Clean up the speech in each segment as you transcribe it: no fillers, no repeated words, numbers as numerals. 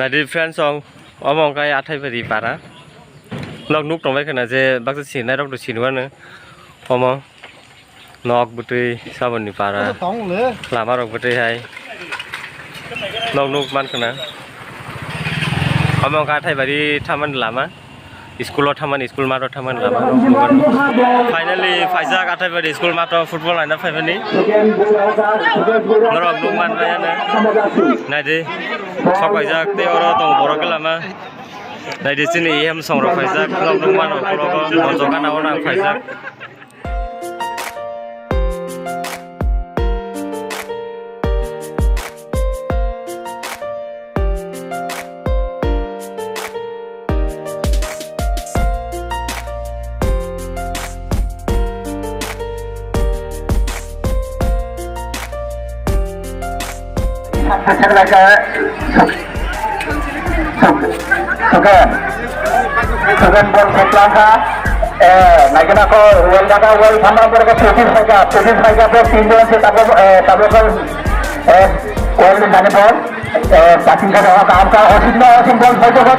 Nadi friends song omong kai athai bari para log nuk tong bai khana je bakse sin nai rok do sinuan omong nok butui sabon ni para lama rok butui hai log nuk man khana omong kai athai bari thaman lama school thaman school ma ro thaman lama finally faizak athai bari school ma to football aina phaibani lorok nuk man bai ana nadi Faizak te oro tong borok lama nai di sini em song ro Faizak lok nung man ro monjokan awon Faizak Sugan bol setlangka naikkan aku well jaga well sama mereka tujuh saja per tinjau si tablo well di mana bol cacing kada kaam ka osin bol saja ko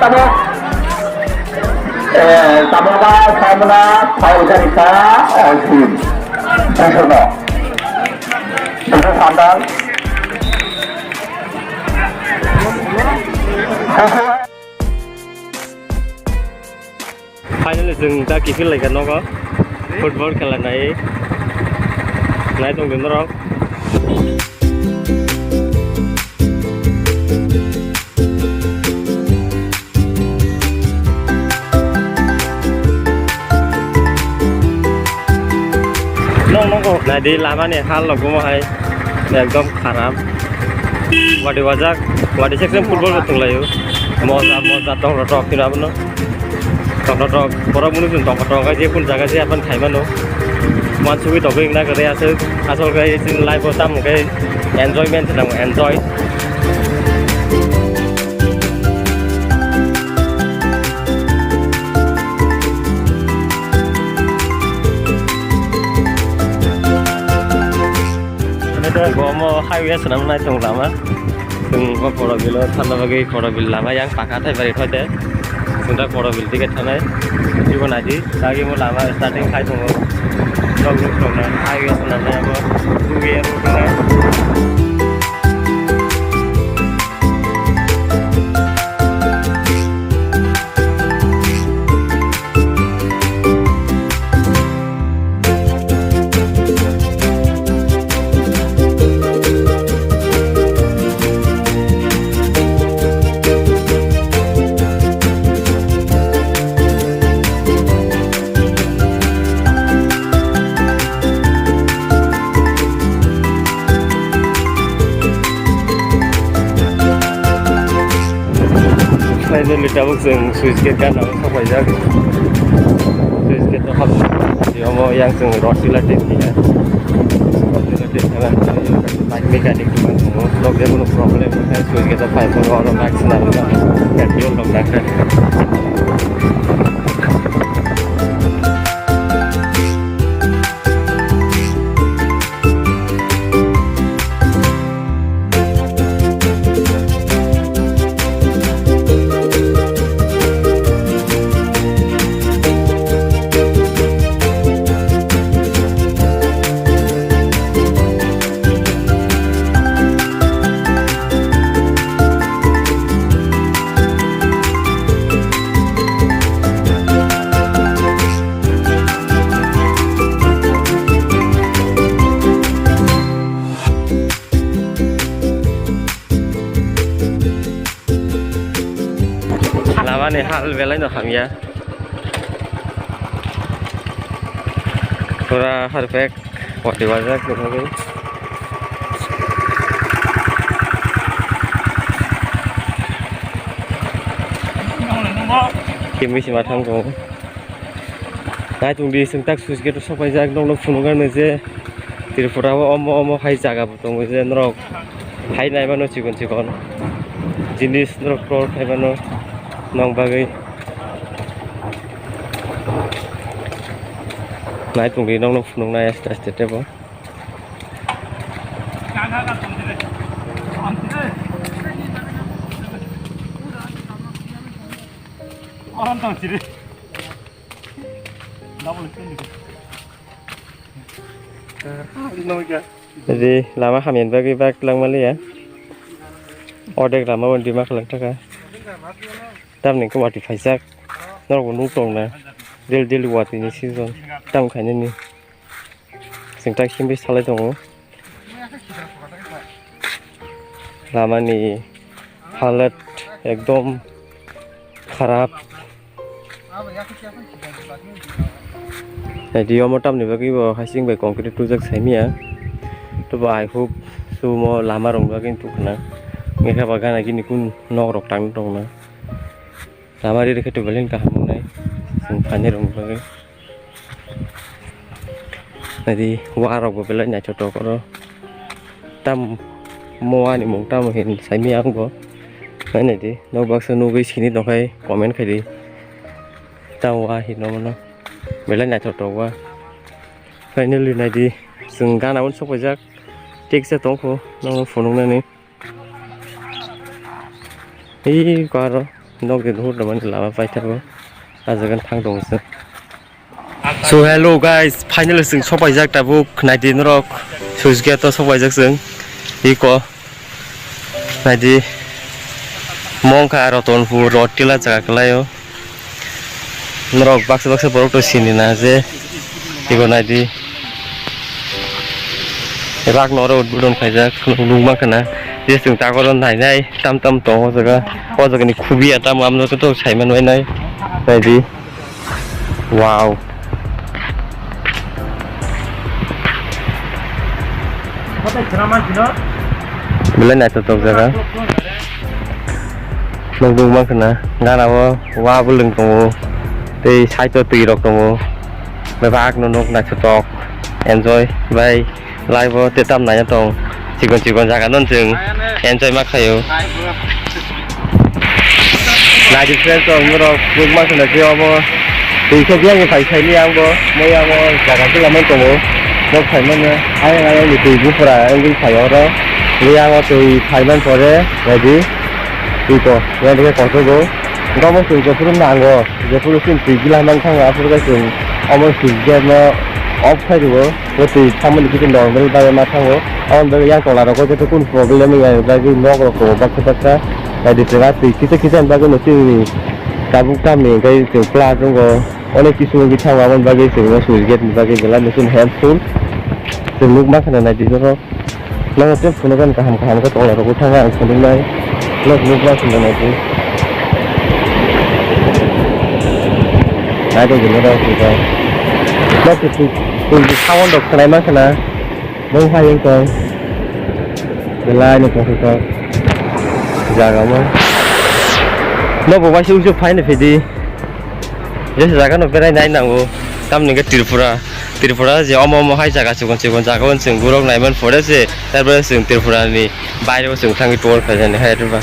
tablo ka samna paul jarika osin terusno terus sandal finally jeng da kifil lai kan no ko football khela nai tong den rok no ko nai di lama ne hal log mo hai ekdom kharap wadi section football betung layu moza tong rotok kira bano tong borok munu jun tong kai je pun jaga je apan khaimano mansui to bing na kare asol kai sin live tam kai enjoyment nang enjoy gomo highway senam nai tong lama tung ko poro bilo thanda bagi poro bil lama yang pakatai bari thote sunda poro bil tiket thanai jibon aji lagi mo lama starting khai thong log na highway senam nai abo duge rutinai Finally tabuk sing switch gate kan aku Faizak switch gate to hal di omo yang sing rosila tek ya rosila tek kan bike mechanic tu kan log dia no problem kan switch gate to 5 or max na kan petrol log dak lama nih hal belai no hamya pura perfect wadi wajak gitu kimi si mathang ko nai tung di sengtak switch gate sopai jak dong funungan je tirpura omo hai jaga butong je norok hai nai mano cikon jinis norok pro hai mano nong bagai naik tung di nong funung nai stage tebo orang tahu sih. Nggak boleh sini. Jadi lama kami bagi lang mali ya. Order lama undi mak lang taka. Tam nih kau wati faisak. Nol kau nukong na. Del wati ni season. Tam kayaknya nih. Sing tak simpi salah dong. Lama nih halat एकदम खराब. Jadi omong tam nih bagi bawa hasing baik konkret tujak semia. Tu bawa I hope semua lama rong bagi tu kena. Mereka bagan lagi ni kun nok rok tang rong na. Lama dia dekat tu balen kahamu nai. Sempanya rong bagi. Jadi warok bebelan nya coto koro. Tam mua ni mung tam hin semia aku bo. Này đi, nó bác sĩ nuôi xin ít nó hay comment cái đi, tao qua thì nó mấy lần nhà trộn qua, phải nên lười này đi, dừng ga nào cũng sốc vào rác, tiếc sẽ tốn khô, nó phun nó này, ý qua rồi, nó cái hút là mình làm phải thật quá, giờ gần thang đồng rồi. So hello guys, finally dừng sốc vào rác, tabu này đi nó rồi, suy nghĩ tôi sốc vào rác dừng, đi qua, này đi. Mong ka roton fu roti la jaga kelayo norok baksa borok to sini na je igo na di rak noro udon khaija lungma kana je sung ta ko nai nai tam to ho jaga ni khubi ata mam no to saiman wai nai nai di wow bila na to jaga nông dung mắc na nga nào qua với lưng tông thì sai cho tùy đọc tông mấy bác nó nộp lại cho tộc enjoy bye live vô tiết tâm này tông chỉ còn ra cả nón chừng enjoy mắc khayo lại đi xem tông nó dung mắc na chưa vô thì không biết như phải thấy đi ăn vô mấy ăn vô ra cả cái làm mấy tông nó phải mấy nha ai đi tùy cũng phải anh đi phải ở đó đi ăn vô tùy phải mấy thôi đấy rồi đi 이거 내가 거기서 이거 뭐 이거 푸른 나온 거 이제 푸른 비기라만 상가 앞으로 가서 어머 이제 뭐 업해주고 그것도 창문 이렇게 넣으면 다음에 맡아고 어느 양 돌아라고 그때 군 프로그램이 가지고 먹고 bakka jadi terati kita bagai nasi kabuk-kami kayak itu pelajar ko oleh kisah kita wawan bagai semua sulit bagai jalan mesin handphone semua makan ada di sana lalu tu punakan kaham ke tolak aku sangat senang lagi lalu lupa senang lagi ada juga dah kita lalu tu kawan dok selai mana bangsa yang kau belai ni kita jaga mana nó bộ vai siêu phải này phải đi nếu ra cái nó cái này nào tâm những cái Tripura gì om hai jaga còn jaga con sừng gurok này mình phổ đấy gì tại bây giờ sừng Tripura này bay đâu sừng thang cái tour phải này hay rồi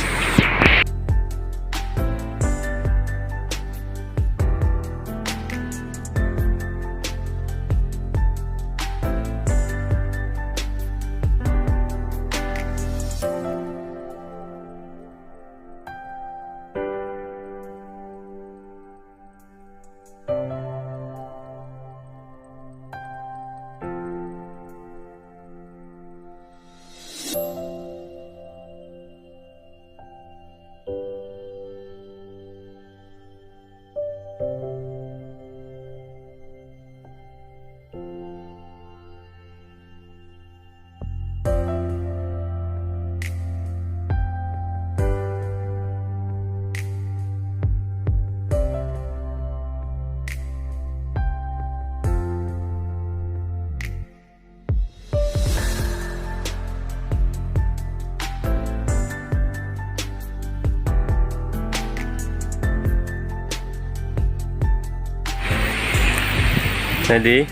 Jadi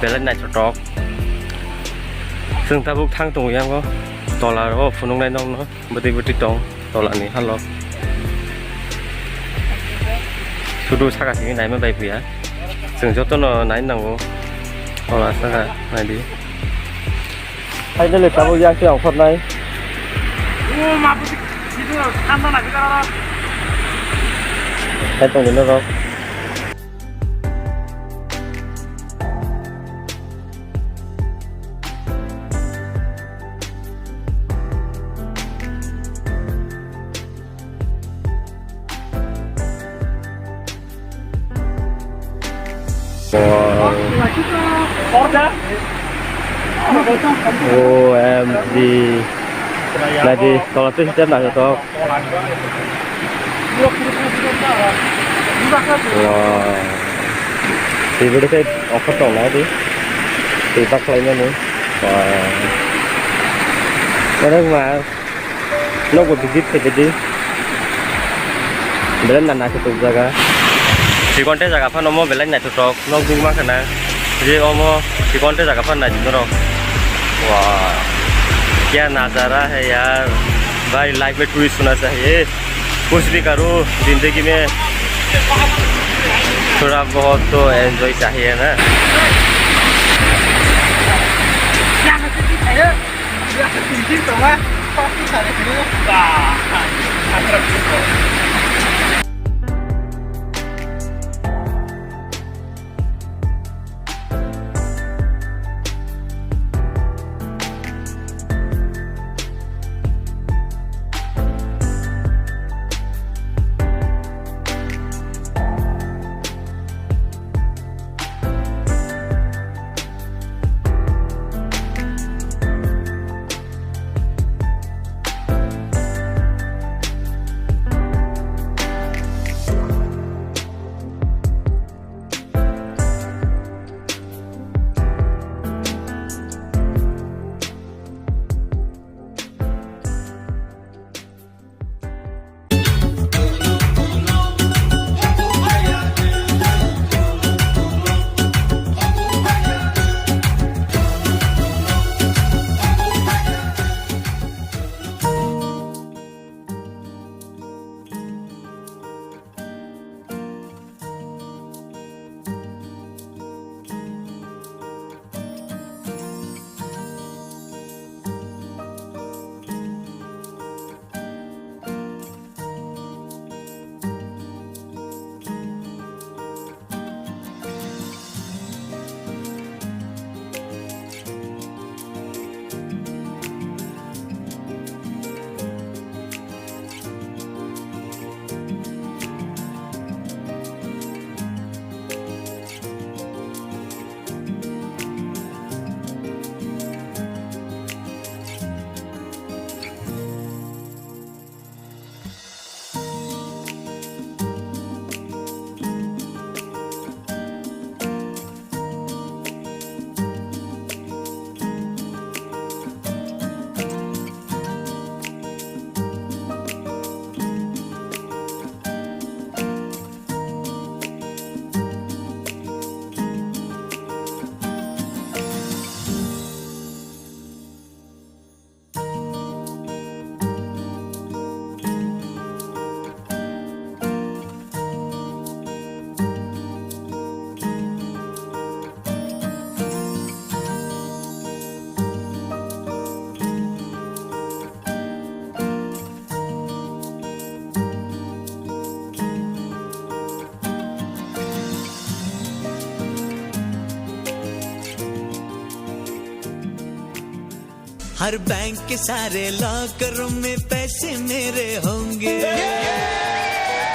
belan naik cotok, seng tabuk thang tunggu yang ko, tolak ko funung naik nong no, beti tong, tolak ni halo, sudu sakat ini naik membaik ya, seng joto no naik nong ko, tolak sakat naik di, hai ni le tabuk yang siang kot naik, oh maaf itu kantor nak kita ให้ตรงนี้นะเราOMG Nadi kalau itu setiap nak cocok wow thì bữa đây offer tổng này đi thì bắt lấy nha nữa wow cái đó mà nó còn visit thì đi belan nana tutup jaga di konten jaga apa nomo belan nai tutup nong bing mak kana jadi omo di konten jaga apa nai tutup wah क्या नज़ारा है यार भाई life में tourist होना चाहिए कुछ भी करूँ ज़िंदगी में थोड़ा बहुत तो एंजॉय चाहिए ना हर बैंक के सारे लॉकर में पैसे मेरे होंगे